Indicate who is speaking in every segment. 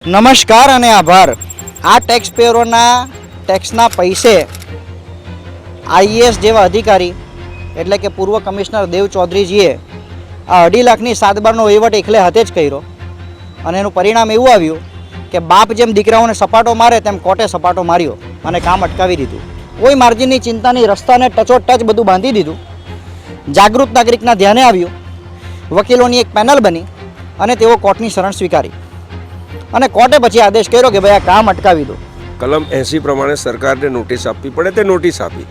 Speaker 1: નમસ્કાર અને આભાર। આ ટેક્સ પેયરોના ટેક્સના પૈસે આઈએએસ જેવા અધિકારી એટલે કે પૂર્વ કમિશનર દેવ ચૌધરીજીએ આ 2.5 લાખની 7 બારનો વહીવટ એકલે હાથે જ કર્યો અને એનું પરિણામ એવું આવ્યું કે બાપ જેમ દીકરાઓને સપાટો મારે તેમ કોર્ટે સપાટો માર્યો અને કામ અટકાવી દીધું। કોઈ માર્જિનની ચિંતાની રસ્તાને ટચોટચ બધું બાંધી દીધું। જાગૃત નાગરિકના ધ્યાને આવ્યું, વકીલોની એક પેનલ બની અને તેઓ કોર્ટની શરણ સ્વીકારી અને કોર્ટે પછી આદેશ કર્યો કે ભાઈ આ કામ અટકાવી દો।
Speaker 2: કલમ 80 પ્રમાણે સરકારને નોટિસ આપવી પડે તે નોટિસ આપી।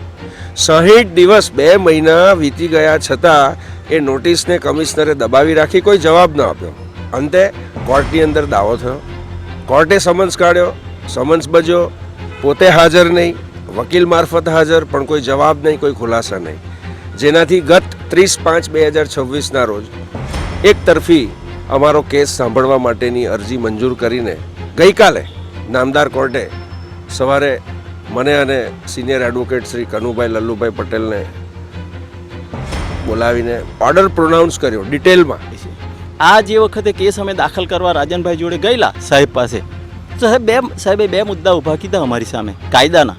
Speaker 2: 60 દિવસ 2 મહિના વીતી ગયા છતાં એ નોટિસને કમિશનરે દબાવી રાખી, કોઈ જવાબ ન આપ્યો। અંતે કોર્ટની અંદર દાવો થયો, કોર્ટે સમન્સ કાઢ્યો, સમન્સ બજ્યો, પોતે હાજર નહીં, વકીલ મારફત હાજર, પણ કોઈ જવાબ નહીં, કોઈ ખુલાસા નહીં, જેનાથી ગત 30/5/2026ના રોજ એક તરફી અમારો કેસ સાંભળવા માટેની અરજી મંજૂર કરીને ગઈકાલે નામદાર કોર્ટે સવારે મને અને સિનિયર એડવોકેટ શ્રી કનુભાઈ લલ્લુભાઈ પટેલને બોલાવીને ઓર્ડર પ્રોનાઉન્સ કર્યો ડિટેલમાં।
Speaker 3: આ જે વખતે કેસ અમે દાખલ કરવા રાજનભાઈ જોડે ગયેલા સાહેબ પાસે, સાહેબે બે મુદ્દા ઊભા કીધા અમારી સામે કાયદાના,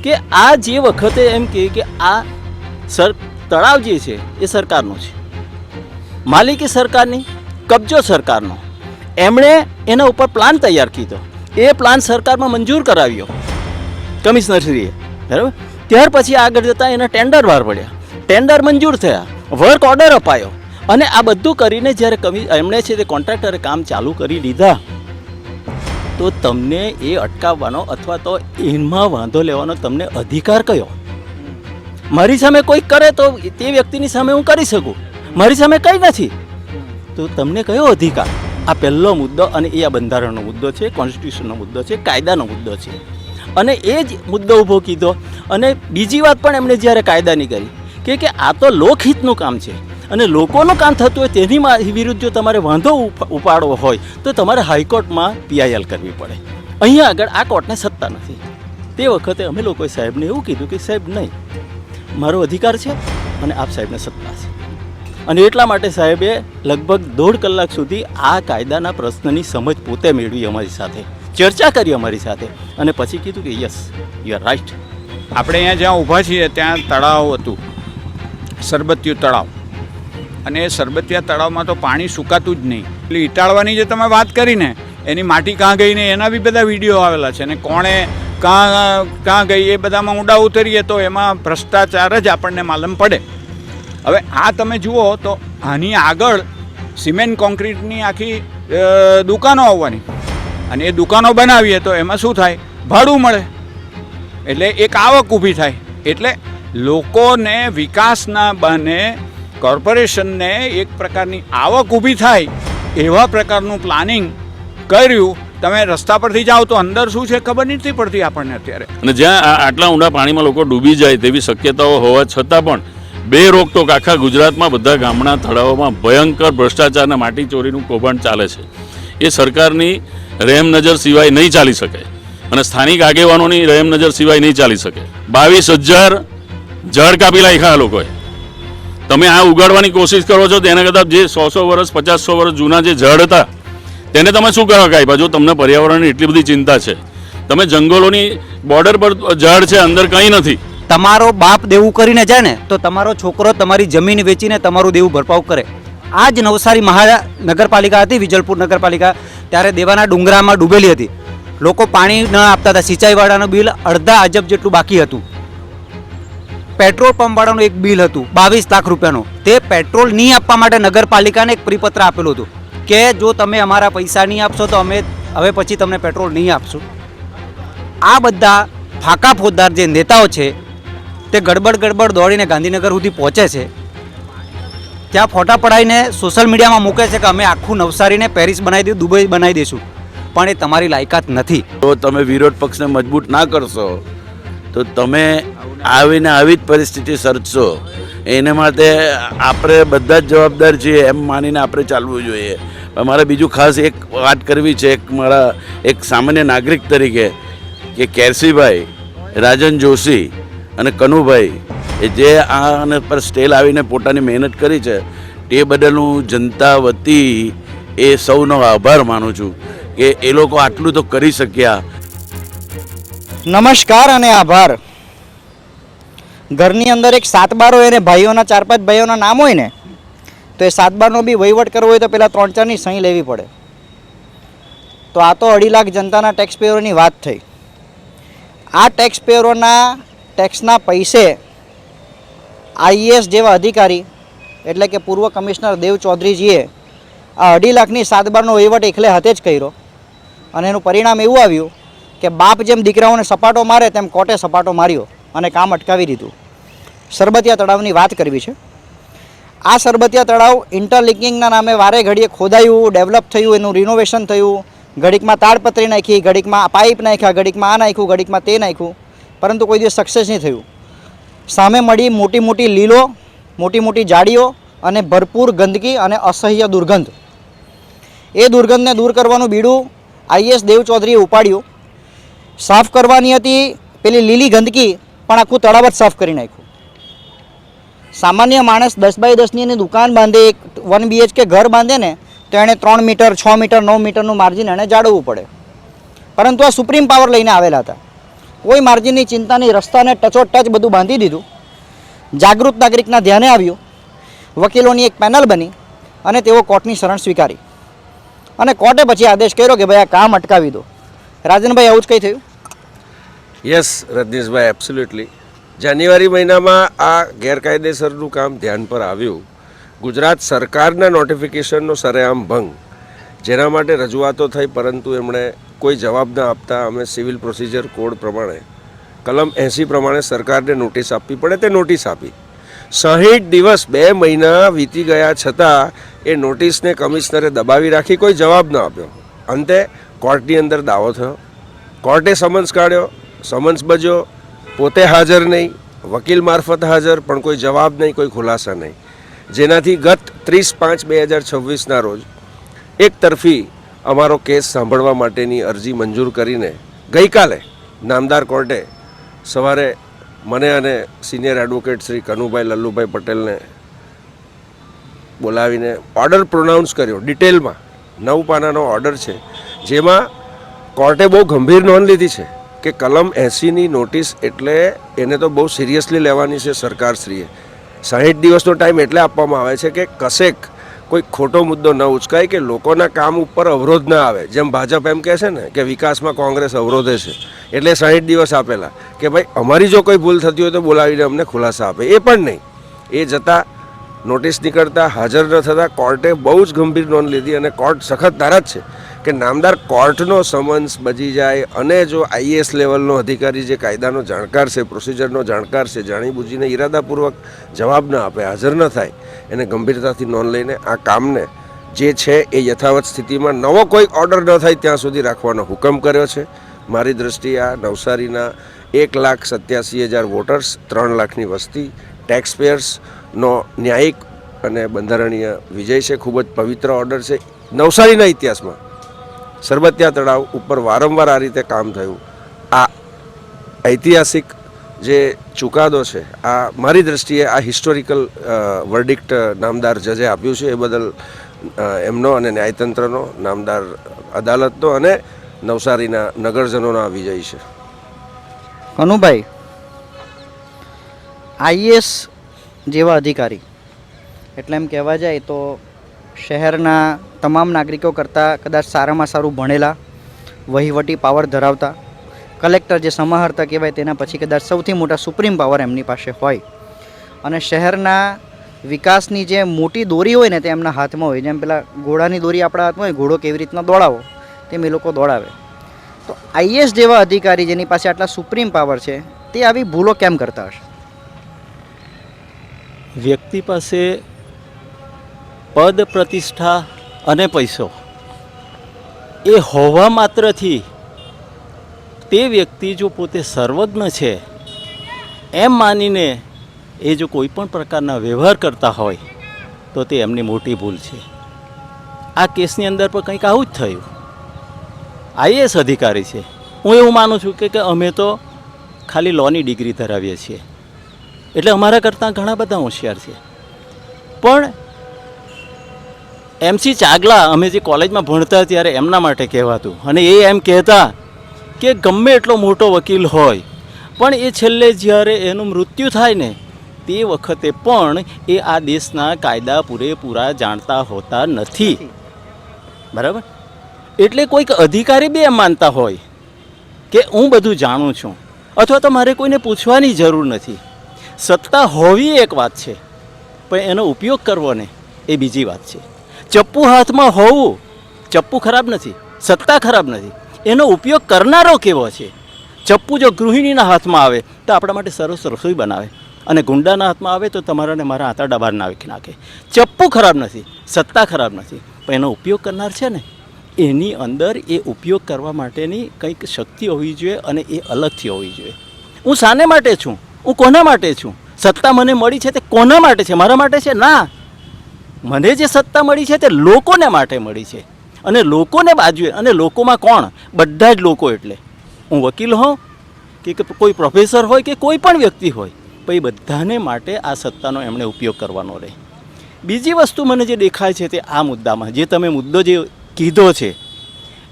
Speaker 3: કે આ જે વખતે એમ કે આ તળાવ જે છે એ સરકારનો છે, માલિકી સરકારની, કબજો સરકારનો। એમણે એના ઉપર પ્લાન તૈયાર કીધો, એ પ્લાન સરકારમાં મંજૂર કરાવ્યો કમિશનરશ્રીએ, બરાબર। ત્યાર પછી આગળ જતાં એના ટેન્ડર બહાર પડ્યા, ટેન્ડર મંજૂર થયા, વર્ક ઓર્ડર અપાયો અને આ બધું કરીને જ્યારે એમણે છે તે કોન્ટ્રાક્ટરે કામ ચાલુ કરી લીધા, તો તમને એ અટકાવવાનો અથવા તો એમાં વાંધો લેવાનો તમને અધિકાર કયો? મારી સામે કોઈ કરે તો તે વ્યક્તિની સામે હું કરી શકું, મારી સામે કંઈ નથી, તો તમને કયો અધિકાર? આ પહેલો મુદ્દો, અને એ આ બંધારણનો મુદ્દો છે, કોન્સ્ટિટ્યુશનનો મુદ્દો છે, કાયદાનો મુદ્દો છે, અને એ જ મુદ્દો ઊભો કીધો। અને બીજી વાત પણ એમણે જ્યારે કાયદાની કરી કે આ તો લોકહિતનું કામ છે અને લોકોનું કામ થતું હોય તેની વિરુદ્ધ જો તમારે વાંધો ઉપાડવો હોય તો તમારે હાઈકોર્ટમાં PIL કરવી પડે। અહીંયા આગળ આ કોર્ટને સત્તા નથી। તે વખતે અમે લોકોએ સાહેબને એવું કીધું કે સાહેબ નહીં, મારો અધિકાર છે અને આપ સાહેબને સત્તા છે, અને એટલા માટે સાહેબે લગભગ 1.5 કલાક સુધી આ કાયદાના પ્રશ્નની સમજ પોતે મેળવી, અમારી સાથે ચર્ચા કરી અમારી સાથે, અને પછી કીધું કે યસ યુ આર રાઈટ।
Speaker 4: આપણે અહીંયા જ્યાં ઊભા છીએ ત્યાં તળાવ હતું, સરબતિયું તળાવ, અને એ સરબતિયા તળાવમાં તો પાણી સુકાતું જ નહીં। એટલે ઈટાળવાની જે તમે વાત કરીને એની માટી કાં ગઈ ને એના બી બધા વિડીયો આવેલા છે, અને કોણે કાં ગઈ એ બધામાં ઊંડા ઉતરીએ તો એમાં ભ્રષ્ટાચાર જ આપણને માલમ પડે। હવે આ તમે જુઓ તો આની આગળ સિમેન્ટ કોન્ક્રીટની આખી દુકાનો આવવાની, અને એ દુકાનો બનાવીએ તો એમાં શું થાય? ભાડું મળે, એટલે એક આવક ઊભી થાય। એટલે લોકોને વિકાસના બહાને કોર્પોરેશનને એક પ્રકારની આવક ઊભી થાય એવા પ્રકારનું પ્લાનિંગ કર્યું। તમે રસ્તા પરથી જાઓ તો અંદર શું છે ખબર નથી પડતી આપણને અત્યારે,
Speaker 5: અને જ્યાં આટલા ઊંડા પાણીમાં લોકો ડૂબી જાય તેવી શક્યતાઓ હોવા છતાં પણ બે રોકટોક આખા ગુજરાતમાં બધા ગામડા તળાવોમાં ભયંકર ભ્રષ્ટાચાર અને માટી ચોરીનું કૌભાંડ ચાલે છે। એ સરકારની રહેમ નજર સિવાય નહીં ચાલી શકે, અને સ્થાનિક આગેવાનોની રહેમ નજર સિવાય નહીં ચાલી શકે। 22,000 ઝાડ કાપી નાખ્યા લોકોએ। તમે આ ઉગાડવાની કોશિશ કરો છો તેના કરતાં જે 100 વર્ષ 50 વર્ષ જૂના જે ઝાડ હતા તેને તમે શું કરવા કાપ્યા? જો તમને પર્યાવરણની એટલી બધી ચિંતા છે, તમે જંગલોની બોર્ડર પર ઝાડ છે, અંદર કંઈ નથી।
Speaker 1: તમારો બાપ દેવું કરીને જાય ને તો તમારો છોકરો તમારી જમીન વેચીને તમારું દેવું ભરપાવ કરે। આ જ નવસારી મહાનગરપાલિકા હતી, વિજલપુર નગરપાલિકા, ત્યારે દેવાના ડુંગરામાં ડૂબેલી હતી, લોકો પાણી ન આપતા હતા, સિંચાઈવાળાનું બિલ અડધા અજબ જેટલું બાકી હતું, પેટ્રોલ પંપવાળાનું એક બિલ હતું 22 લાખ રૂપિયાનું, તે પેટ્રોલ નહીં આપવા માટે નગરપાલિકાને એક પરિપત્ર આપેલું હતું કે જો તમે અમારા પૈસા નહીં આપશો તો અમે હવે પછી તમને પેટ્રોલ નહીં આપશું। આ બધા ફાકા ફોજદાર જે નેતાઓ છે તે ગડબડ દોડીને ગાંધીનગર સુધી પહોંચે છે, ત્યાં ફોટા પડાવીને સોશિયલ મીડિયામાં મૂકે છે કે અમે આખું નવસારીને પેરિસ બનાવી દઈશું, દુબઈ બનાવી દઈશું, પણ એ તમારી લાયકાત નથી।
Speaker 6: તો તમે વિરોધ પક્ષને મજબૂત ના કરશો તો તમે આવીને આવી જ પરિસ્થિતિ સર્જશો। એને માટે આપણે બધા જ જવાબદાર છીએ એમ માનીને આપણે ચાલવું જોઈએ। મારે બીજું ખાસ એક વાત કરવી છે, મારા એક સામાન્ય નાગરિક તરીકે, કે કેરસીભાઈ, રાજન જોશી અને કનુભાઈ એ જે આને પર સ્ટે લાવીને પોતાની મહેનત કરી છે તે બદલ હું જનતા વતી એ સૌનો આભાર માનું છું કે એ લોકો આટલું તો કરી શક્યા.
Speaker 7: નમસ્કાર અને આભાર. ઘરની અંદર એક સાતબારો હોય ને ભાઈઓના 4-5 ભાઈઓના નામ હોય ને તો એ સાતબારનો બી વહીવટ કરવો હોય તો પહેલાં 3-4ની સહી લેવી પડે. તો આ તો 2.5 લાખ જનતાના ટેક્સ પેયરોની વાત થઈ. આ ટેક્સ પેયરોના ટેક્સના પૈસે આઈએએસ જેવા અધિકારી એટલે કે પૂર્વ કમિશનર દેવ ચૌધરીજીએ આ 2.5 લાખની સાતબારનો વહીવટ એકલે હાથે જ કર્યો અને એનું પરિણામ એવું આવ્યું કે બાપ જેમ દીકરાઓને સપાટો મારે તેમ કોર્ટે સપાટો માર્યો અને કામ અટકાવી દીધું. સરબતિયા તળાવની વાત કરવી છે. આ સરબતિયા તળાવ ઇન્ટરલિંકિંગના નામે વારે ઘડીએ ખોદાયું, ડેવલપ થયું, એનું રિનોવેશન થયું, ઘડીકમાં તાડપત્રી નાખી, ઘડીકમાં પાઇપ નાખ્યા, ઘડીકમાં આ નાખ્યું, ઘડીકમાં તે નાખ્યું, પરંતુ કોઈ દિવસ સક્સેસ નહીં થયું. સામે મળી મોટી મોટી લીલો, મોટી મોટી જાડીઓ અને ભરપૂર ગંદકી અને અસહ્ય દુર્ગંધ. એ દુર્ગંધને દૂર કરવાનું બીડું આઈએસ દેવ ચૌધરીએ ઉપાડ્યું. સાફ કરવાની હતી પેલી લીલી ગંદકી, પણ આખું તળાવ જ સાફ કરી નાખ્યું. સામાન્ય માણસ 10 બાય 10ની એની દુકાન બાંધે, એક 1 BHK ઘર બાંધે ને તો એણે 3 મીટર, 6 મીટર, 9 મીટરનું માર્જિન એણે જાળવવું પડે. પરંતુ આ સુપ્રીમ પાવર લઈને આવેલા હતા. કોઈ માર્જિનની ચિંતા નહીં, રસ્તાને ટચોટચ બધું બાંધી દીધું. જાગૃત નાગરિકના ધ્યાને આવ્યું, વકીલોની એક પેનલ બની અને તેઓ કોર્ટની શરણ સ્વીકારી અને કોર્ટે પછી આદેશ કર્યો કે ભાઈ આ કામ અટકાવી દો. રાજનભાઈ, આવું જ કંઈ થયું?
Speaker 2: Yes રજનીશભાઈ, absolutely. જાન્યુઆરી મહિનામાં આ ગેરકાયદેસરનું કામ ધ્યાન પર આવ્યું. ગુજરાત સરકારના નોટિફિકેશનનો સરેઆમ ભંગ, જેના માટે રજૂઆતો થઈ પરંતુ એમણે કોઈ જવાબ ન આપતા અમે સિવિલ પ્રોસિજર કોડ પ્રમાણે કલમ 80 પ્રમાણે સરકારને નોટિસ આપવી પડે તે નોટિસ આપી. 60 દિવસ 2 મહિના વીતી ગયા છતાં એ નોટિસને કમિશનરે દબાવી રાખી, કોઈ જવાબ ન આપ્યો. અંતે કોર્ટની અંદર દાવો થયો. કોર્ટે સમન્સ કાઢ્યો, સમન્સ બજ્યો, પોતે હાજર નહીં, વકીલ મારફત હાજર, પણ કોઈ જવાબ નહીં, કોઈ ખુલાસા નહીં. જેનાથી ગત 30/5/2026ના રોજ એક તરફી અમારો કેસ સાંભળવા માટેની અરજી મંજૂર કરીને ગઈકાલે નામદાર કોર્ટે સવારે મને અને સિનિયર એડવોકેટ શ્રી કનુભાઈ લલ્લુભાઈ પટેલને બોલાવીને ઓર્ડર પ્રોનાઉન્સ કર્યો. ડિટેલમાં 9 પાનાનો ઓર્ડર છે, જેમાં કોર્ટે બહુ ગંભીર નોંધ લીધી છે કે કલમ 80ની નોટિસ એટલે એને તો બહુ સિરિયસલી લેવાની છે સરકારશ્રીએ. 60 દિવસનો ટાઈમ એટલે આપવામાં આવે છે કે કશેક કોઈ ખોટો મુદ્દો ન ઉચકાય, કે લોકોના કામ ઉપર અવરોધ ના આવે. જેમ ભાજપ એમ કહે છે ને કે વિકાસમાં કોંગ્રેસ અવરોધે છે, એટલે 60 દિવસ આપેલા કે ભાઈ અમારી જો કોઈ ભૂલ થતી હોય તો બોલાવીને અમને ખુલાસા આપે. એ પણ નહીં. એ જતાં નોટિસ નીકળતા હાજર ન થતાં કોર્ટે બહુ જ ગંભીર નોંધ લીધી અને કોર્ટ સખત નારાજ છે કે નામદાર કોર્ટનો સમન્સ બજી જાય અને જો આઈએએસ લેવલનો અધિકારી જે કાયદાનો જાણકાર છે, પ્રોસિજરનો જાણકાર છે, જાણીબૂજીને ઈરાદાપૂર્વક જવાબ ન આપે, હાજર ન થાય, એને ગંભીરતાથી નોંધ લઈને આ કામને જે છે એ યથાવત સ્થિતિમાં નવો કોઈ ઓર્ડર ન થાય ત્યાં સુધી રાખવાનો હુકમ કર્યો છે. મારી દૃષ્ટિએ આ નવસારીના 1,87,000 વોટર્સ, 3 લાખની વસ્તી, ટેક્સ પેયર્સનો ન્યાયિક અને બંધારણીય વિજય છે. ખૂબ જ પવિત્ર ઓર્ડર છે. નવસારીના ઇતિહાસમાં સરબતિયા તળાવ ઉપર વારંવાર આ રીતે કામ થયું. આ ઐતિહાસિક જે ચુકાદો છે, આ મારી દૃષ્ટિએ આ હિસ્ટોરિકલ વર્ડિક્ટ નામદાર જજે આપ્યું છે, એ બદલ એમનો અને ન્યાયતંત્રનો, નામદાર અદાલતનો અને નવસારીના નગરજનોનો આ વિજય છે.
Speaker 7: કનુભાઈ, આઈએએસ જેવા અધિકારી એટલે એમ કહેવા જાય તો શહેરના તમામ નાગરિકો કરતાં કદાચ સારામાં સારું ભણેલા, વહીવટી પાવર ધરાવતા, કલેક્ટર જે સમાહર્તા કહેવાય તેના પછી કદાચ સૌથી મોટા સુપ્રીમ પાવર એમની પાસે હોય અને શહેરના વિકાસની જે મોટી દોરી હોય ને તે એમના હાથમાં હોય. જેમ પેલા ઘોડાની દોરી આપણા હાથમાં હોય, ઘોડો કેવી રીતના દોડાવો તેમ એ લોકો દોડાવે. તો આઈએએસ જેવા અધિકારી જેની પાસે આટલા સુપ્રીમ પાવર છે તે આવી ભૂલો કેમ કરતા હશે?
Speaker 3: વ્યક્તિ પાસે પદ, પ્રતિષ્ઠા અને પૈસો એ હોવા માત્રથી તે વ્યક્તિ જો પોતે સર્વજ્ઞ છે એમ માનીને એ જો કોઈ પણ પ્રકારના વ્યવહાર કરતા હોય તો તે એમની મોટી ભૂલ છે. આ કેસની અંદર પણ કંઈક આવું જ થયું. આઈએએસ અધિકારી છે, હું એવું માનું છું કે અમે તો ખાલી લોની ડિગ્રી ધરાવીએ છીએ એટલે અમારા કરતાં ઘણા બધા હોશિયાર છે, પણ MC ચાગલા અમે જે કોલેજમાં ભણતા ત્યારે એમના માટે કહેવાતું, અને એ એમ કહેતા કે ગમે એટલો મોટો વકીલ હોય પણ એ છેલ્લે જ્યારે એનું મૃત્યુ થાય ને તે વખતે પણ એ આ દેશના કાયદા પૂરેપૂરા જાણતા હોતા નથી. બરાબર? એટલે કોઈક અધિકારી બી એમ માનતા હોય કે હું બધું જાણું છું, અથવા તો મારે કોઈને પૂછવાની જરૂર નથી. સત્તા હોવી એક વાત છે, પણ એનો ઉપયોગ કરવો ને એ બીજી વાત છે. ચપ્પુ હાથમાં હોવું, ચપ્પુ ખરાબ નથી, સત્તા ખરાબ નથી, એનો ઉપયોગ કરનારો કેવો છે. ચપ્પુ જો ગૃહિણીના હાથમાં આવે તો આપણા માટે સરસ રસોઈ બનાવે, અને ગુંડાના હાથમાં આવે તો તમારા ને મારા આંતરડા બહાર નાખી નાખે. ચપ્પુ ખરાબ નથી, સત્તા ખરાબ નથી, પણ એનો ઉપયોગ કરનાર છે ને એની અંદર એ ઉપયોગ કરવા માટેની કંઈક શક્તિ હોવી જોઈએ, અને એ અલગથી હોવી જોઈએ. હું શાને માટે છું? હું કોના માટે છું? સત્તા મને મળી છે તે કોના માટે છે? મારા માટે છે? ના, મને જે સત્તા મળી છે તે લોકોને માટે મળી છે, અને લોકોને બાજુએ. અને લોકોમાં કોણ? બધા જ લોકો. એટલે હું વકીલ હોઉં કે કોઈ પ્રોફેસર હોય કે કોઈ પણ વ્યક્તિ હોય, પણ એ બધાને માટે આ સત્તાનો એમણે ઉપયોગ કરવાનો રહે. બીજી વસ્તુ મને જે દેખાય છે તે આ મુદ્દામાં જે તમે મુદ્દો જે કીધો છે,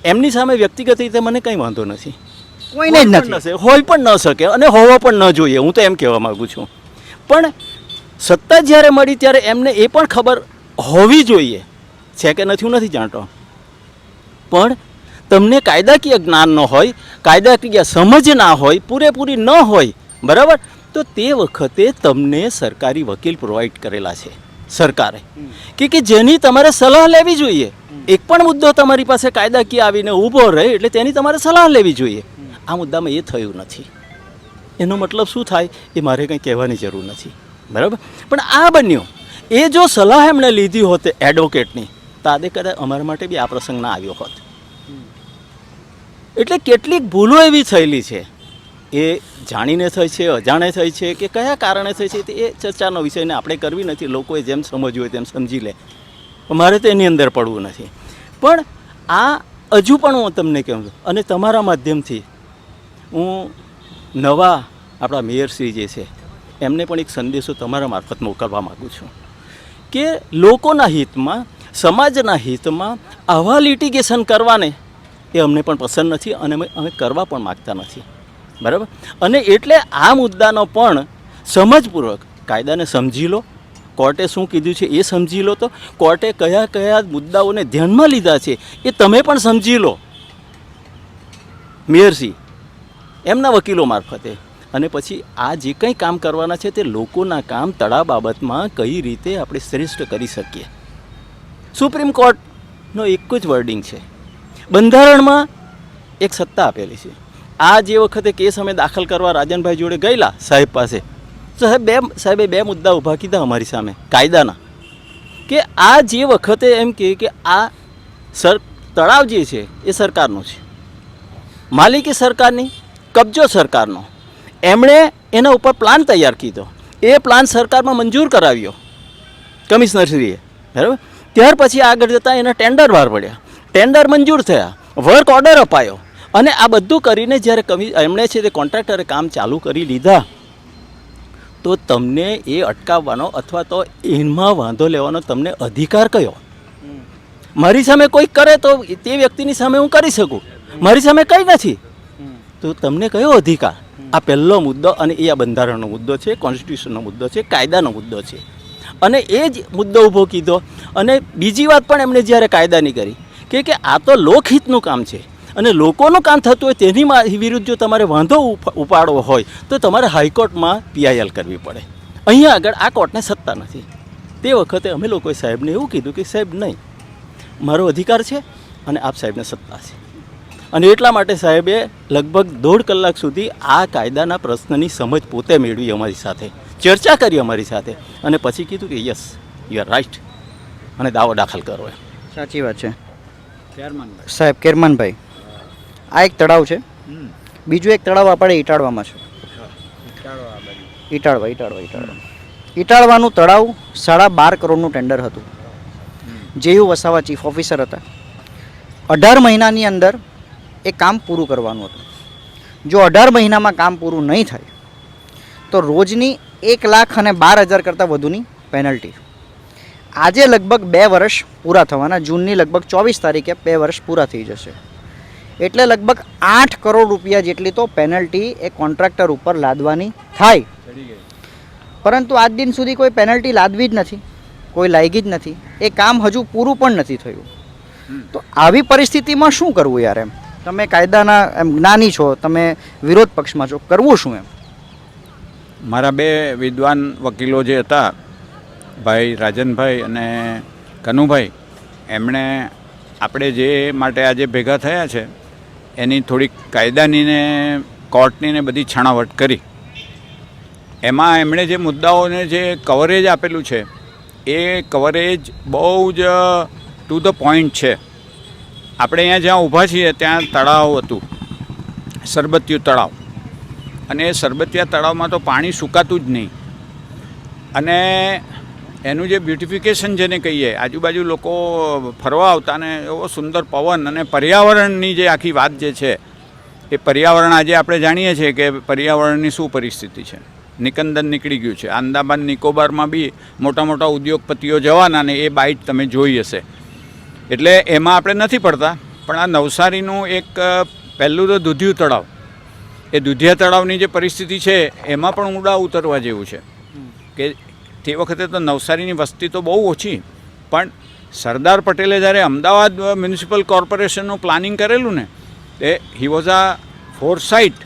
Speaker 3: એમની સામે વ્યક્તિગત રીતે મને કંઈ વાંધો નથી,
Speaker 7: કોઈને જ નથી.
Speaker 3: હોય પણ ન શકે અને હોવો પણ ન જોઈએ, હું તો એમ કહેવા માગું છું. પણ સત્તા જ્યારે મળી ત્યારે એમને એ પણ ખબર હોવી જોઈએ છે કે નથી, હું નથી જાણતો, પણ તમને કાયદાકીય જ્ઞાન ન હોય, કાયદાકીય સમજ ના હોય, પૂરેપૂરી ન હોય, બરાબર, તો તે વખતે તમને સરકારી વકીલ પ્રોવાઈડ કરેલા છે સરકારે, કે જેની તમારે સલાહ લેવી જોઈએ. એક પણ મુદ્દો તમારી પાસે કાયદાકીય આવીને ઊભો રહે એટલે તેની તમારે સલાહ લેવી જોઈએ. આ મુદ્દામાં એ થયું નથી. એનો મતલબ શું થાય એ મારે કંઈ કહેવાની જરૂર નથી, બરાબર. પણ આ બન્યું, એ જો સલાહ એમણે લીધી હોત એડવોકેટની તો આજે કદાચ અમારા માટે બી આ પ્રસંગ ના આવ્યો હોત. એટલે કેટલીક ભૂલો એવી થયેલી છે, એ જાણીને થઈ છે, અજાણે થઈ છે, કે કયા કારણે થઈ છે, એ ચર્ચાનો વિષયને આપણે કરવી નથી. લોકોએ જેમ સમજવું હોય તેમ સમજી લે, મારે તો એની અંદર પડવું નથી. પણ આ હજુ પણ હું તમને કહું છું, અને તમારા માધ્યમથી હું નવા આપણા મેયરશ્રી જે છે એમને પણ એક સંદેશો તમારા મારફત મોકલવા માગું છું કે લોકોના હિતમાં, સમાજના હિતમાં આવા લિટિગેશન કરવાને એ અમને પણ પસંદ નથી, અને અમે કરવા પણ માગતા નથી, બરાબર. અને એટલે આ મુદ્દાનો પણ સમજપૂર્વક કાયદાને સમજી લો, કોર્ટે શું કીધું છે એ સમજી લો, તો કોર્ટે કયા કયા મુદ્દાઓને ધ્યાનમાં લીધા છે એ તમે પણ સમજી લો મેયરશ્રી એમના વકીલો મારફતે. અને પછી આ જે કંઈ કામ કરવાના છે તે લોકોના કામ તળાવ બાબતમાં કઈ રીતે આપણે શ્રેષ્ઠ કરી શકીએ. સુપ્રીમ કોર્ટનો એક જ વર્ડિંગ છે, બંધારણમાં એક સત્તા આપેલી છે. આ જે વખતે કેસ અમે દાખલ કરવા રાજનભાઈ જોડે ગયેલા સાહેબ પાસે, તો સાહેબે બે મુદ્દા ઊભા કીધા અમારી સામે કાયદાના, કે આ જે વખતે એમ કે આ તળાવ જે છે એ સરકારનું છે, માલિકી સરકારની, કબજો સરકારનો. એમણે એના ઉપર પ્લાન તૈયાર કીધો, એ પ્લાન સરકારમાં મંજૂર કરાવ્યો કમિશનરશ્રીએ, બરાબર. ત્યાર પછી આગળ જતાં એના ટેન્ડર બહાર પડ્યા, ટેન્ડર મંજૂર થયા, વર્ક ઓર્ડર અપાયો, અને આ બધું કરીને જ્યારે એમણે છે તે કોન્ટ્રાક્ટરે કામ ચાલુ કરી લીધા, તો તમને એ અટકાવવાનો અથવા તો એમાં વાંધો લેવાનો તમને અધિકાર કયો? મારી સામે કોઈ કરે તો તે વ્યક્તિની સામે હું કરી શકું, મારી સામે કંઈ નથી, તો તમને કયો અધિકાર? આ પહેલો મુદ્દો, અને એ આ બંધારણનો મુદ્દો છે, કોન્સ્ટિટ્યુશનનો મુદ્દો છે, કાયદાનો મુદ્દો છે, અને એ જ મુદ્દો ઊભો કીધો. અને બીજી વાત પણ એમણે જ્યારે કાયદાની કરી કે આ તો લોકહિતનું કામ છે, અને લોકોનું કામ થતું હોય તેની વિરુદ્ધ જો તમારે વાંધો ઉપાડવો હોય તો તમારે હાઈકોર્ટમાં PIL કરવી પડે. અહીંયા આગળ આ કોર્ટને સત્તા નથી. તે વખતે અમે લોકોએ સાહેબને એવું કીધું કે સાહેબ નહીં, મારો અધિકાર છે અને આપ સાહેબને સત્તા છે. અને એટલા માટે સાહેબે લગભગ 1.5 કલાક સુધી આ કાયદાના પ્રશ્નની સમજ પોતે મેળવી, અમારી સાથે ચર્ચા કરી અમારી સાથે, અને પછી કીધું કે યસ યુ આર રાઈટ, અને દાવો દાખલ કરો.
Speaker 7: સાચી વાત છે સાહેબ. કેરમાનભાઈ, આ એક તળાવ છે, બીજું એક તળાવ આપણે ઈટાળવામાં છે. ઈટાળવાનું તળાવ 12.5 કરોડનું ટેન્ડર હતું. જેયુ વસાવા ચીફ ઓફિસર હતા. 18 મહિનાની અંદર એ કામ પૂરું કરવાનું હતું. જો 18 મહિનામાં કામ પૂરું નહીં થાય તો રોજની 1,12,000 કરતાં વધુની પેનલ્ટી. આજે લગભગ 2 વર્ષ પૂરા થવાના, જૂનની લગભગ 24 તારીખે 2 વર્ષ પૂરા થઈ જશે. એટલે લગભગ 8 કરોડ રૂપિયા જેટલી તો પેનલ્ટી એ કોન્ટ્રાક્ટર ઉપર લાદવાની થાય. પરંતુ આજ દિન સુધી કોઈ પેનલ્ટી લાદવી જ નથી, કોઈ લાગી જ નથી. એ કામ હજુ પૂરું પણ નથી થયું. તો આવી પરિસ્થિતિમાં શું કરવું યાર? એમ તમે કાયદાના એમ જ્ઞાની છો, તમે વિરોધ પક્ષમાં છો, કરવું શું એમ?
Speaker 4: મારા બે વિદ્વાન વકીલો જે હતા, ભાઈ રાજનભાઈ અને કનુભાઈ, એમણે આપણે જે માટે આજે ભેગા થયા છે એની થોડીક કાયદાની ને કોર્ટની ને બધી છણાવટ કરી. એમાં એમણે જે મુદ્દાઓને જે કવરેજ આપેલું છે એ કવરેજ બહુ જ ટુ ધ પોઈન્ટ છે. આપણે અહીંયા જ્યાં ઊભા છીએ ત્યાં તળાવ હતું, સરબતિયું તળાવ, અને એ સરબતિયા તળાવમાં તો પાણી સુકાતું જ નહીં. અને એનું જે બ્યુટિફિકેશન જેને કહીએ, આજુબાજુ લોકો ફરવા આવતા ને એવો સુંદર પવન અને પર્યાવરણની જે આખી વાત જે છે એ પર્યાવરણ આજે આપણે જાણીએ છીએ કે પર્યાવરણની શું પરિસ્થિતિ છે. નિકંદન નીકળી ગયું છે. આંદામાન નિકોબારમાં બી મોટા મોટા ઉદ્યોગપતિઓ જવાના ને એ બાઇટ તમે જોઈ હશે. એટલે એમાં આપણે નથી પડતા. પણ આ નવસારીનું એક પહેલું તો દૂધિયું તળાવ, એ દૂધિયા તળાવની જે પરિસ્થિતિ છે એમાં પણ ઊંડા ઉતરવા જેવું છે. કે તે વખતે તો નવસારીની વસ્તી તો બહુ ઓછી, પણ સરદાર પટેલે જ્યારે અમદાવાદ મ્યુનિસિપલ કોર્પોરેશનનું પ્લાનિંગ કરેલું ને, એ હી વોઝ આ ફોરસાઇટ.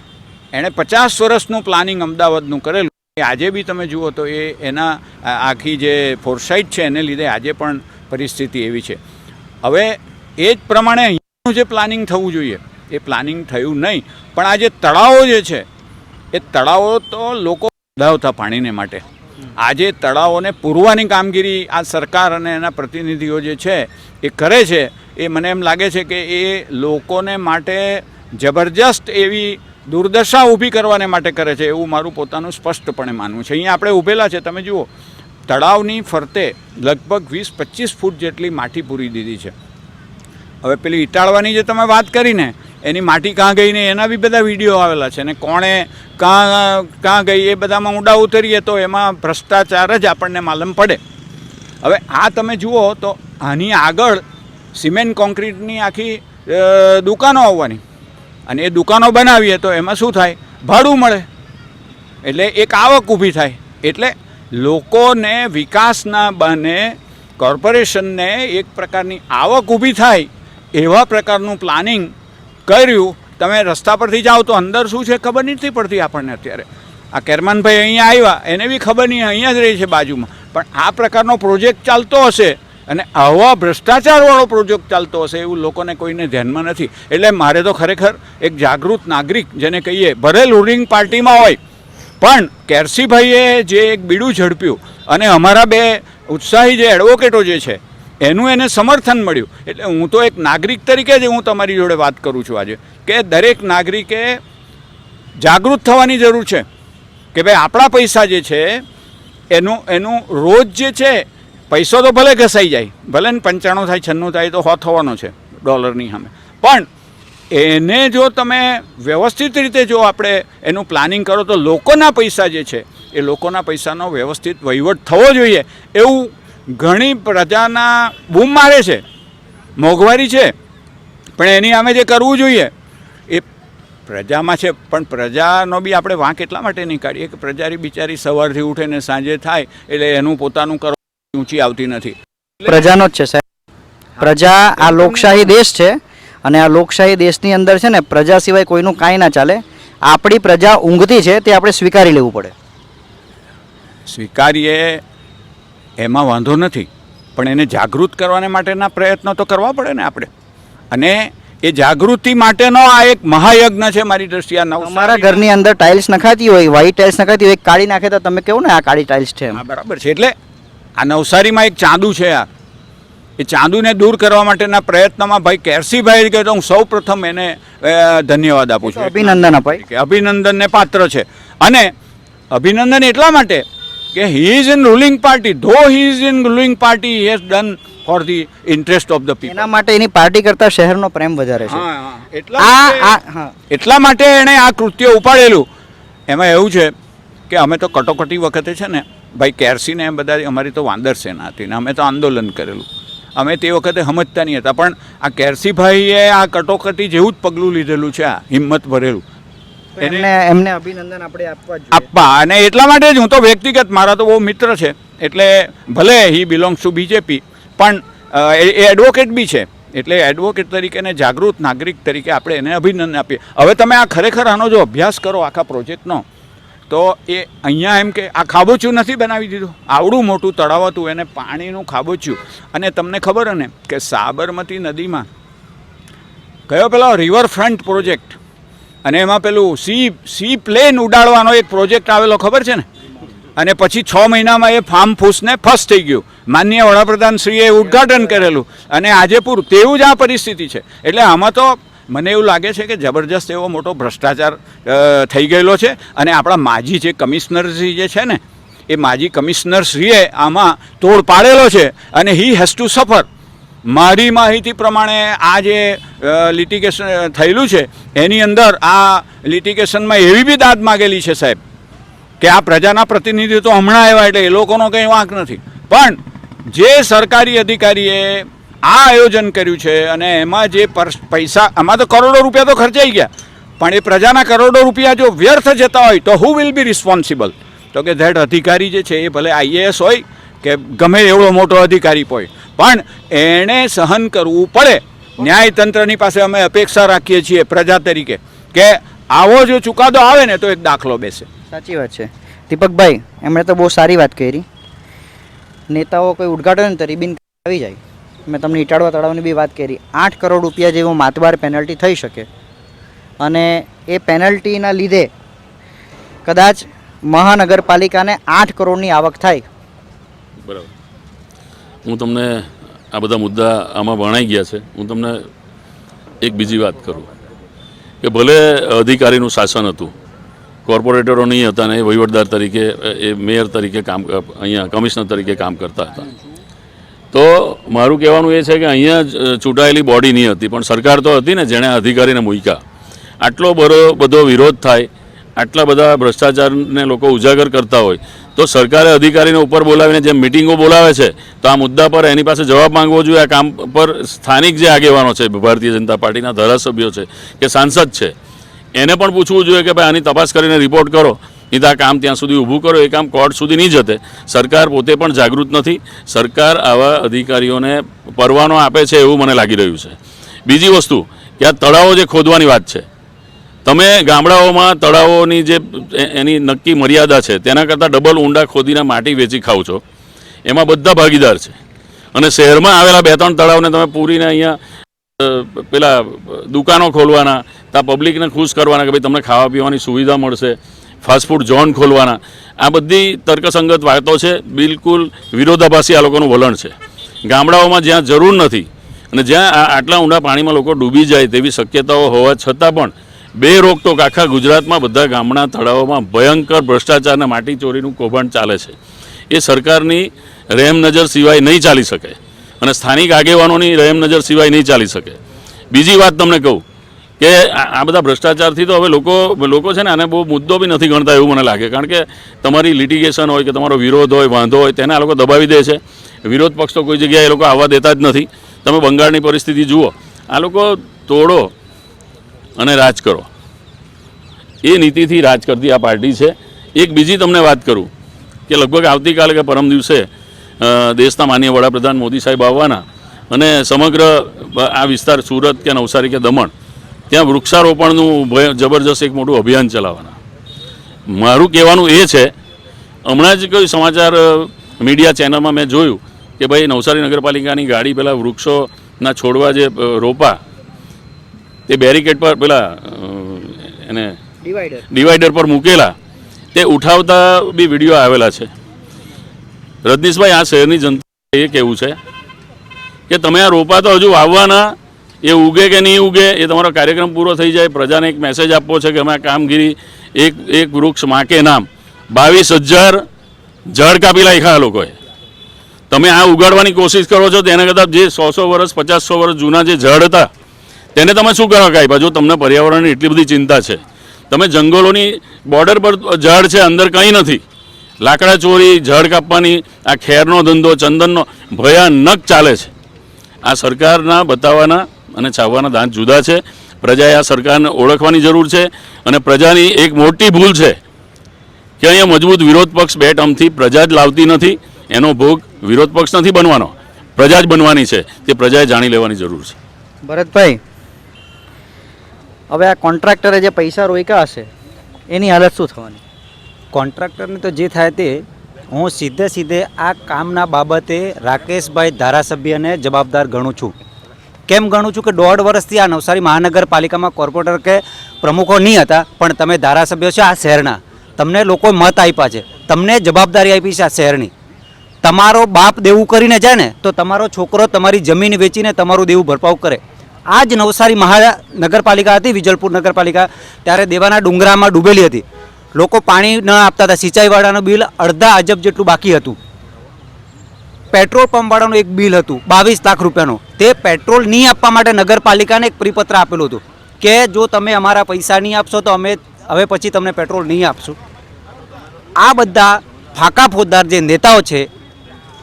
Speaker 4: એણે 50 વર્ષનું પ્લાનિંગ અમદાવાદનું કરેલું. આજે બી તમે જુઓ તો એ એના આખી જે ફોરસાઇટ છે એને લીધે આજે પણ પરિસ્થિતિ એવી છે. હવે એ જ પ્રમાણે અહીંયાનું જે પ્લાનિંગ થવું જોઈએ એ પ્લાનિંગ થયું નહીં. પણ આ જે તળાવો જે છે એ તળાવો તો લોકો વધાવતા પાણીને માટે, આજે તળાવોને પૂરવાની કામગીરી આ સરકાર અને એના પ્રતિનિધિઓ જે છે એ કરે છે. એ મને એમ લાગે છે કે એ લોકોને માટે જબરજસ્ત એવી દુર્દશા ઊભી કરવાને માટે કરે છે, એવું મારું પોતાનું સ્પષ્ટપણે માનવું છે. અહીંયા આપણે ઊભેલા છે, તમે જુઓ તળાવની ફરતે લગભગ 20-25 ફૂટ જેટલી માટી પૂરી દીધી છે. હવે પેલી ઇટાળવાની જે તમે વાત કરીને એની માટી કાં ગઈ ને એના બી બધા વિડીયો આવેલા છે, ને કોણે કાં ગઈ એ બધામાં ઊંડા ઉતરીએ તો એમાં ભ્રષ્ટાચાર જ આપણને માલમ પડે. હવે આ તમે જુઓ તો આની આગળ સિમેન્ટ કોન્ક્રીટની આખી દુકાનો આવવાની, અને એ દુકાનો બનાવીએ તો એમાં શું થાય? ભાડું મળે, એટલે એક આવક ઊભી થાય. એટલે લોકોને વિકાસના બહાને કોર્પોરેશનને એક પ્રકારની આવક ઊભી થાય એવા પ્રકારનું પ્લાનિંગ કર્યું. તમે રસ્તા પરથી જાઓ તો અંદર શું છે ખબર નથી પડતી આપણને. અત્યારે આ કેરમાનભાઈ અહીંયા આવ્યા, એને બી ખબર નહીં, અહીંયા જ રહી છે બાજુમાં, પણ આ પ્રકારનો પ્રોજેક્ટ ચાલતો હશે અને આવા ભ્રષ્ટાચારવાળો પ્રોજેક્ટ ચાલતો હશે એવું લોકોને કોઈને ધ્યાનમાં નથી. એટલે મારે તો ખરેખર એક જાગૃત નાગરિક જેને કહીએ, ભલે રૂલિંગ પાર્ટીમાં હોય, પણ કેરસીભાઈએ જે એક બીડું ઝડપ્યું અને અમારા બે ઉત્સાહી જે એડવોકેટો જે છે એનું એને સમર્થન મળ્યું. એટલે હું તો એક નાગરિક તરીકે જ હું તમારી જોડે વાત કરું છું આજે, કે દરેક નાગરિકે જાગૃત થવાની જરૂર છે કે ભાઈ આપણા પૈસા જે છે એનું રોજ જે છે, પૈસો તો ભલે ઘસાઈ જાય, ભલે ને 95 થાય 96 થાય તો 100 થવાનો છે ડોલરની સામે, પણ એને જો તમે વ્યવસ્થિત રીતે જો આપણે એનું પ્લાનિંગ કરો તો લોકોના પૈસા જે છે એ લોકોના પૈસાનો વ્યવસ્થિત વહીવટ થવો જોઈએ. એવું ઘણી પ્રજાના બૂમ મારે છે, મોંઘવારી છે, પણ એની સામે જે કરવું જોઈએ એ પ્રજામાં છે. પણ પ્રજાનો બી આપણે વાંક એટલા માટે નહીં કાઢીએ કે પ્રજાની બિચારી સવારથી ઉઠે ને સાંજે થાય એટલે એનું પોતાનું કરવા ઊંચી આવતી નથી.
Speaker 7: પ્રજાનો જ છે સાહેબ. પ્રજા આ લોકશાહી દેશ છે, અને આ લોકશાહી દેશની અંદર છે ને પ્રજા સિવાય કોઈનું કાંઈ ના ચાલે. આપણી પ્રજા ઊંઘતી છે તે આપણે સ્વીકારી લેવું પડે.
Speaker 4: સ્વીકારીએ એમાં વાંધો નથી, પણ એને જાગૃત કરવાને માટેના પ્રયત્નો તો કરવા પડે ને આપણે. અને એ જાગૃતિ માટેનો આ એક મહાયજ્ઞ છે મારી દ્રષ્ટિએ.
Speaker 7: તમારા ઘરની અંદર ટાઇલ્સ નખાતી હોય, વ્હાઈટ ટાઇલ્સ નખાતી હોય, કાળી નાખે તો તમે કેવું ને આ કાળી ટાઇલ્સ છે.
Speaker 4: હા બરાબર છે. એટલે આ નવસારીમાં એક ચાંદુ છે, એ ચાંદુને દૂર કરવા માટેના પ્રયત્નમાં ભાઈ કેરસીભાઈ કહે તો હું સૌ પ્રથમ એને ધન્યવાદ આપું છું,
Speaker 7: અભિનંદન અપાય.
Speaker 4: કે અભિનંદનને પાત્ર છે. અને અભિનંદન એટલા માટે કે he is in ruling party, though he is in ruling party, he has done for the interest of the people.
Speaker 7: એના માટે એની પાર્ટી કરતાં શહેરનો પ્રેમ વધારે છે.
Speaker 4: એટલા માટે એણે આ કૃત્ય ઉપાડેલું. એમાં એવું છે કે અમે તો કટોકટી વખતે છે ને ભાઈ કેરસીને એમ બધા અમારી તો વાંદર સેના હતી ને અમે તો આંદોલન કરેલું. અમે તે વખતે સમજતા નહીં હતા, પણ આ કેરસીભાઈએ આ કટોકટી જેવું જ પગલું લીધેલું છે, આ હિંમત ભરેલું
Speaker 7: એમને અભિનંદન આપણે આપવા જોઈએ.
Speaker 4: આપવા. અને એટલા માટે જ હું તો વ્યક્તિગત, મારા તો બહુ મિત્ર છે, એટલે ભલે હી બિલોંગ્સ ટુ બીજેપી, પણ એ એડવોકેટ બી છે, એટલે એડવોકેટ તરીકે અને જાગૃત નાગરિક તરીકે આપણે એને અભિનંદન આપીએ. હવે તમે આ ખરેખર આનો જો અભ્યાસ કરો આખા પ્રોજેક્ટનો, તો એ અહીંયા એમ કે આ ખાબોચિયું નથી બનાવી દીધું, આવડું મોટું તળાવ હતું એને પાણીનું ખાબોચિયું. અને તમને ખબર ને કે સાબરમતી નદીમાં કયો પેલો રિવરફ્રન્ટ પ્રોજેક્ટ, અને એમાં પેલું સી પ્લેન ઉડાડવાનો એક પ્રોજેક્ટ આવેલો ખબર છે ને, અને પછી 6 મહિનામાં એ ફાર્મ ફૂસને ફસ થઈ ગયું. માનનીય વડાપ્રધાન શ્રીએ ઉદ્ઘાટન કરેલું અને આજે પૂરું તેવું જ આ પરિસ્થિતિ છે. એટલે આમાં તો મને એવું લાગે છે કે જબરજસ્ત એવો મોટો ભ્રષ્ટાચાર થઈ ગયેલો છે. અને આપણા માજી જે કમિશનરશ્રી જે છે ને, એ માજી કમિશનરશ્રીએ આમાં તોડ પાડેલો છે અને હી હેઝ ટુ સફર. મારી માહિતી પ્રમાણે આ જે લિટિગેશન થયેલું છે એની અંદર આ લિટિગેશનમાં એવી બી દાદ માગેલી છે સાહેબ કે આ પ્રજાના પ્રતિનિધિ તો હમણાં આવ્યા એટલે એ લોકોનો કંઈ વાંક નથી, પણ જે સરકારી અધિકારીએ આ આયોજન કર્યું છે અને એમાં જે પૈસા, આમાં તો કરોડો રૂપિયા તો ખર્ચાઈ ગયા, પણ એ પ્રજાના કરોડો રૂપિયા જો વ્યર્થ જતા હોય તો હુ વિલ બી રિસ્પોન્સિબલ? તો કે ધેટ અધિકારી જે છે એ ભલે IAS હોય કે ગમે એવડો મોટો અધિકારી હોય, પણ એણે સહન કરવું પડે. ન્યાયતંત્રની પાસે અમે અપેક્ષા રાખીએ છીએ પ્રજા તરીકે કે આવો જો ચુકાદો આવે ને તો એક દાખલો બેસે.
Speaker 7: સાચી વાત છે દીપકભાઈ, એમણે તો બહુ સારી વાત કરી. નેતાઓ કોઈ ઉદ્ઘાટન તરીબીન આવી જાય. મેં તમને ઇટાળવા તળાવની બી વાત કરી. 8 કરોડ રૂપિયા જેવો માતબાર પેનલ્ટી થઈ શકે, અને એ પેનલ્ટીના લીધે કદાચ મહાનગરપાલિકાને 8 કરોડની આવક થાય.
Speaker 5: બરાબર. હું તમને આ બધા મુદ્દા આમાં ભણાઈ ગયા છે. હું તમને એક બીજી વાત કરું કે ભલે અધિકારીનું શાસન હતું, કોર્પોરેટરો નહીં હતા ને એ વહીવટદાર તરીકે, એ મેયર તરીકે કામ, અહીંયા કમિશનર તરીકે કામ કરતા હતા, તો મારું કહેવાનું એ છે કે અહીંયા ચૂંટાયેલી બોડી નહીં હતી, પણ સરકાર તો હતી ને જેણે અધિકારીને મૂક્યા. આટલો બધો વિરોધ થાય, આટલા બધા ભ્રષ્ટાચારને લોકો ઉજાગર કરતા હોય, તો સરકારે અધિકારીને ઉપર બોલાવીને જેમ મિટિંગો બોલાવે છે, તો આ મુદ્દા પર એની પાસે જવાબ માંગવો જોઈએ. આ કામ પર સ્થાનિક જે આગેવાનો છે, ભારતીય જનતા પાર્ટીના ધારાસભ્યો છે કે સાંસદ છે, એને પણ પૂછવું જોઈએ કે ભાઈ આની તપાસ કરીને રિપોર્ટ કરો, નહીં તો આ કામ ત્યાં સુધી ઊભું કરો. એ કામ કોર્ટ સુધી નહીં જતે. સરકાર પોતે પણ જાગૃત નથી. સરકાર આવા અધિકારીઓને પરવાનો આપે છે એવું મને લાગી રહ્યું છે. બીજી વસ્તુ કે આ તળાવો જે ખોદવાની વાત છે, તમે ગામડાઓમાં તળાવોની જે એની નક્કી મર્યાદા છે તેના કરતાં ડબલ ઊંડા ખોદીને માટી વેચી ખાવ છો. એમાં બધા ભાગીદાર છે. અને શહેરમાં આવેલા 2-3 તળાવને તમે પૂરીને અહીંયા પેલા દુકાનો ખોલવાના, ત્યાં પબ્લિકને ખુશ કરવાના કે ભાઈ તમને ખાવા પીવાની સુવિધા મળશે, ફાસ્ટફૂડ ઝોન ખોલવાના, આ બધી તર્કસંગત વાતો છે. બિલકુલ વિરોધાભાસી આ લોકોનું વલણ છે. ગામડાઓમાં જ્યાં જરૂર નથી અને જ્યાં આટલા ઊંડા પાણીમાં લોકો ડૂબી જાય તેવી શક્યતાઓ હોવા છતાં પણ બે રોકટોક આખા ગુજરાતમાં બધા ગામડા તળાવોમાં ભયંકર ભ્રષ્ટાચાર અને માટી ચોરીનું કૌભાંડ ચાલે છે. એ સરકારની રહેમ નજર સિવાય નહીં ચાલી શકે અને સ્થાનિક આગેવાનોની રહેમ નજર સિવાય નહીં ચાલી શકે. બીજી વાત તમને કહું કે આ બધા ભ્રષ્ટાચારથી તો હવે લોકો છે ને આને બહુ મુદ્દો બી નથી ગણતા એવું મને લાગે. કારણ કે તમારી લિટિગેશન હોય કે તમારો વિરોધ હોય, વાંધો હોય, તેને આ લોકો દબાવી દે છે. વિરોધ પક્ષ તો કોઈ જગ્યાએ એ લોકો આવવા દેતા જ નથી. તમે બંગાળની પરિસ્થિતિ જુઓ, આ લોકો તોડો અને રાજ કરો, એ નીતિથી રાજ કરતી આ પાર્ટી છે. એક બીજી તમને વાત કરું કે લગભગ આવતીકાલે કે પરમ દિવસે દેશના માનનીય વડાપ્રધાન મોદી સાહેબ આવવાના, અને સમગ્ર આ વિસ્તાર સુરત કે નવસારી કે દમણ, ત્યાં વૃક્ષારોપણનું જબરજસ્ત એક મોટું અભિયાન ચલાવવાના. મારું કહેવાનું એ છે, હમણાં જ કોઈ સમાચાર મીડિયા ચેનલમાં મેં જોયું કે ભાઈ નવસારી નગરપાલિકાની ગાડી પેલા વૃક્ષોના છોડવા જે રોપા તે બેરિકેડ પર પેલા એને ડિવાઈડર પર મૂકેલા, તે ઉઠાવતા બી વિડીયો આવેલા છે. રજનીશભાઈ, આ શહેરની જનતા એ કહેવું છે કે તમે આ રોપા તો હજુ વાવવાના, એ ઉગે કે નહીં ઉગે એ તમારો કાર્યક્રમ પૂરો થઈ જાય. પ્રજાને એક મેસેજ આપવો છે કે અમે આ કામગીરી એક વૃક્ષ માકે નામ 22,000 ઝાડ કાપી નાખ્યા લોકોએ. તમે આ ઉગાડવાની કોશિશ કરો છો તેના કરતાં જે 100 વર્ષ 50 વર્ષ જૂના જે ઝાડ હતા તેને તમે શું કરવા કાપ્યા? જો તમને પર્યાવરણની એટલી બધી ચિંતા છે, તમે જંગલોની બોર્ડર પર ઝાડ છે, અંદર કંઈ નથી, લાકડા ચોરી, ઝાડ કાપવાની, આ ખેરનો ધંધો, ચંદનનો ભયાનક ચાલે છે. આ સરકારના બતાવવાના અને છાવવાના દાંત જુદા છે. પ્રજાએ આ સરકારને ઓળખવાની જરૂર છે. અને પ્રજાની એક મોટી ભૂલ છે કે અહીંયા મજબૂત વિરોધ પક્ષ 2 ટર્મથી પ્રજા જ લાવતી નથી. એનો ભોગ વિરોધ પક્ષ નથી બનવાનો, પ્રજા જ બનવાની છે. તે પ્રજાએ જાણી લેવાની જરૂર છે.
Speaker 7: ભરતભાઈ, હવે આ કોન્ટ્રાક્ટરે જે પૈસા રોક્યા હશે એની હાલત શું થવાની?
Speaker 1: કોન્ટ્રાક્ટરને તો જે થાય તે, હું સીધે આ કામના બાબતે રાકેશભાઈ ધારાસભ્યને જવાબદાર ગણું છું. કેમ ગણું છું કે 1.5 વર્ષથી આ નવસારી મહાનગરપાલિકામાં કોર્પોરેટર કે પ્રમુખો નહીં હતા, પણ તમે ધારાસભ્યો છો આ શહેરના, તમને લોકોએ મત આપ્યા છે, તમને જવાબદારી આપી છે આ શહેરની. તમારો બાપ દેવું કરીને જાય ને તો તમારો છોકરો તમારી જમીન વેચીને તમારું દેવું ભરપાવ કરે. આ જ નવસારી મહાનગરપાલિકા હતી, વિજલપુર નગરપાલિકા, ત્યારે દેવાના ડુંગરામાં ડૂબેલી હતી. લોકો પાણી ન આપતા હતા. સિંચાઈવાળાનું બિલ અડધા અજબ જેટલું બાકી હતું. પેટ્રોલ પંપવાળાનું એક બિલ હતું 22 લાખ રૂપિયાનું. તે પેટ્રોલ નહીં આપવા માટે નગરપાલિકાને એક પરિપત્ર આપેલું હતું કે જો તમે અમારા પૈસા નહીં આપશો તો અમે હવે પછી તમને પેટ્રોલ નહીં આપશું. આ બધા ફાંકા ફોજદાર જે નેતાઓ છે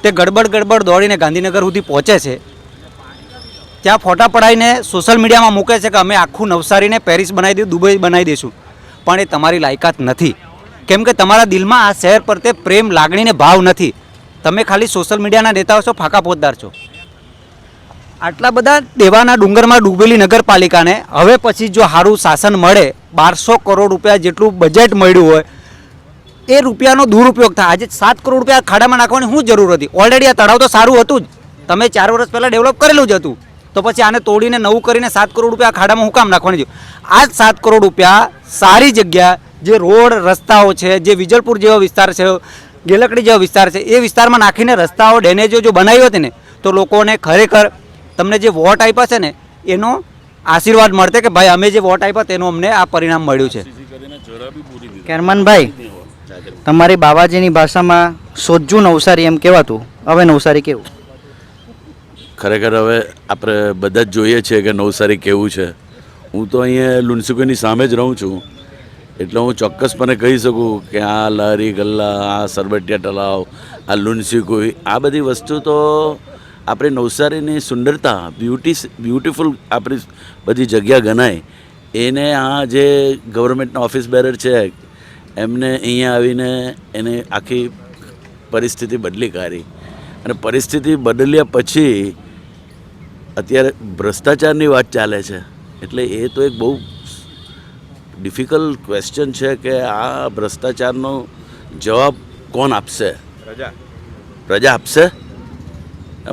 Speaker 1: તે ગડબડ દોડીને ગાંધીનગર સુધી પહોંચે છે. ત્યાં ફોટા પડાવીને સોશિયલ મીડિયામાં મૂકે છે કે અમે આખું નવસારીને પેરિસ બનાવી દઈશું, દુબઈ બનાવી દઈશું. પણ એ તમારી લાયકાત નથી, કેમ કે તમારા દિલમાં આ શહેર પ્રત્યે પ્રેમ, લાગણીને ભાવ નથી. તમે ખાલી સોશિયલ મીડિયાના નેતાઓ છો, ફાંકા ફોજદાર છો. આટલા બધા દેવાના ડુંગરમાં ડૂબેલી નગરપાલિકાને હવે પછી જો સારું શાસન મળે, 1200 કરોડ રૂપિયા જેટલું બજેટ મળ્યું હોય, એ રૂપિયાનો દુરુપયોગ થાય. આજે 7 કરોડ રૂપિયા ખાડામાં નાખવાની શું જરૂર હતી? ઓલરેડી આ તળાવ તો સારું હતું જ, તમે 4 વર્ષ પહેલાં ડેવલપ કરેલું જ હતું. તો પછી આને તોડીને નવું કરીને 7 કરોડ રૂપિયા ખાડામાં હું કામ નાખવાની છે? આ જ 7 કરોડ રૂપિયા સારી જગ્યા, જે રોડ રસ્તાઓ છે, જે વિજલપુર જેવો વિસ્તાર છે, ગેલકડી જેવો વિસ્તાર છે, એ વિસ્તારમાં નાખીને રસ્તાઓ, ડેનેજો જો બનાવ્યો હતી ને તો લોકોને ખરેખર તમને જે વોટ આપ્યા છે ને એનો આશીર્વાદ મળતે કે ભાઈ અમે જે વોટ આપ્યા તેનું અમને આ પરિણામ મળ્યું છે.
Speaker 7: કેરમાનભાઈ, તમારી બાવાજીની ભાષામાં સોજ્જું નવસારી એમ કહેવાતું, હવે નવસારી કેવું?
Speaker 6: ખરેખર હવે આપણે બધા જ જોઈએ છીએ કે નવસારી કેવું છે. હું તો અહીંયા લુણસુકીની સામે જ રહું છું, એટલે હું ચોક્કસપણે કહી શકું કે આ લારી ગલ્લા, આ સરબટિયા તળાવ, આ લુણસુકી, આ બધી વસ્તુ તો આપણી નવસારીની સુંદરતા, બ્યુટીફુલ આપણી બધી જગ્યા ગણાય. એને આ જે ગવર્મેન્ટના ઓફિસ બેરર છે એમને અહીંયા આવીને એને આખી પરિસ્થિતિ બદલી કાઢી. અને પરિસ્થિતિ બદલ્યા પછી અત્યારે ભ્રષ્ટાચારની વાત ચાલે છે. એટલે એ તો એક બહુ ડિફિકલ્ટ ક્વેશ્ચન છે કે આ ભ્રષ્ટાચારનો જવાબ કોણ આપશે? પ્રજા આપશે.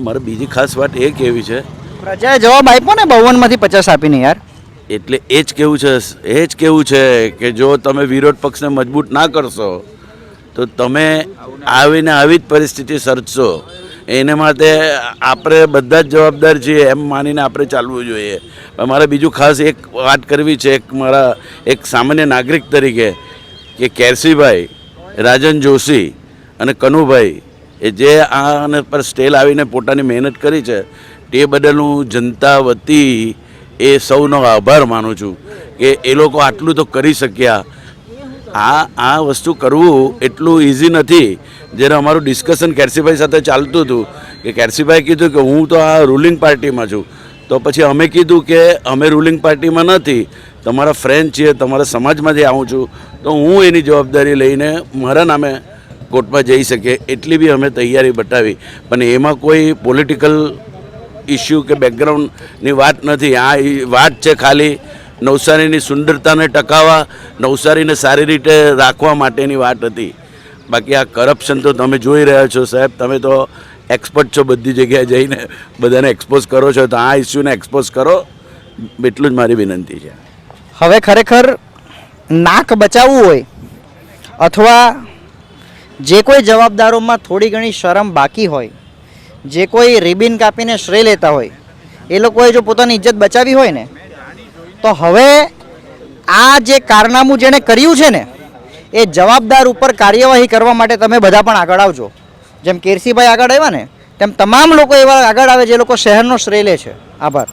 Speaker 6: મારે બીજી ખાસ વાત એ કહેવી છે,
Speaker 7: પ્રજાએ જવાબ આપ્યો ને 52માંથી 50 આપીને યાર.
Speaker 6: એટલે એ જ કહેવું છે કે જો તમે વિરોધ પક્ષને મજબૂત ના કરશો તો તમે આવીને આવી જ પરિસ્થિતિ સર્જશો. એને માટે આપણે બધા જ જવાબદાર છીએ એમ માનીને આપણે ચાલવું જોઈએ. મારે બીજું ખાસ એક વાત કરવી છે, મારા એક સામાન્ય નાગરિક તરીકે, કે કેરસીભાઈ, રાજન જોશી અને કનુભાઈ એ જે આને પર સ્ટેલ આવીને પોતાની મહેનત કરી છે તે બદલ હું જનતા વતી એ સૌનો આભાર માનું છું કે એ લોકો આટલું તો કરી શક્યા. આ વસ્તુ કરવું એટલું ઇઝી નથી. જ્યારે અમારું ડિસ્કશન કેરસીભાઈ સાથે ચાલતું હતું કે કેરસીભાઈ કીધું કે હું તો આ રૂલિંગ પાર્ટીમાં છું, તો પછી અમે કીધું કે અમે રૂલિંગ પાર્ટીમાં નથી, તમારા ફ્રેન્ડ છીએ, તમારા સમાજમાંથી આવું છું, તો હું એની જવાબદારી લઈને મારા નામે કોર્ટમાં જઈ શકીએ એટલી બી અમે તૈયારી બતાવી. પણ એમાં કોઈ પોલિટિકલ ઇસ્યુ કે બેકગ્રાઉન્ડની વાત નથી. આ વાત છે ખાલી નવસારીની સુંદરતાને ટકાવવા, નવસારીને સારી રીતે રાખવા માટેની વાત હતી. બાકી આ કરપ્શન તો તમે જોઈ રહ્યા છો સાહેબ, તમે તો એક્સપર્ટ છો, બધી જગ્યાએ જઈને બધાને એક્સપોઝ કરો છો, તો આ ઇસ્યુને એક્સપોઝ કરો, એટલું જ મારી વિનંતી છે.
Speaker 7: હવે ખરેખર નાક બચાવવું હોય અથવા જે કોઈ જવાબદારોમાં થોડી ઘણી શરમ બાકી હોય, જે કોઈ રિબિન કાપીને શ્રેય લેતા હોય, એ લોકોએ જો પોતાની ઇજ્જત બચાવી હોય ને તો હવે આ જે કારનામું જેણે કર્યું છે ને એ જવાબદાર ઉપર કાર્યવાહી કરવા માટે તમે બધા પણ આગળ આવજો. જેમ કેરસીભાઈ આગળ આવ્યા ને તેમ તમામ લોકો એવા આગળ આવે જે લોકો શહેરનો શ્રેય લે છે. આભાર.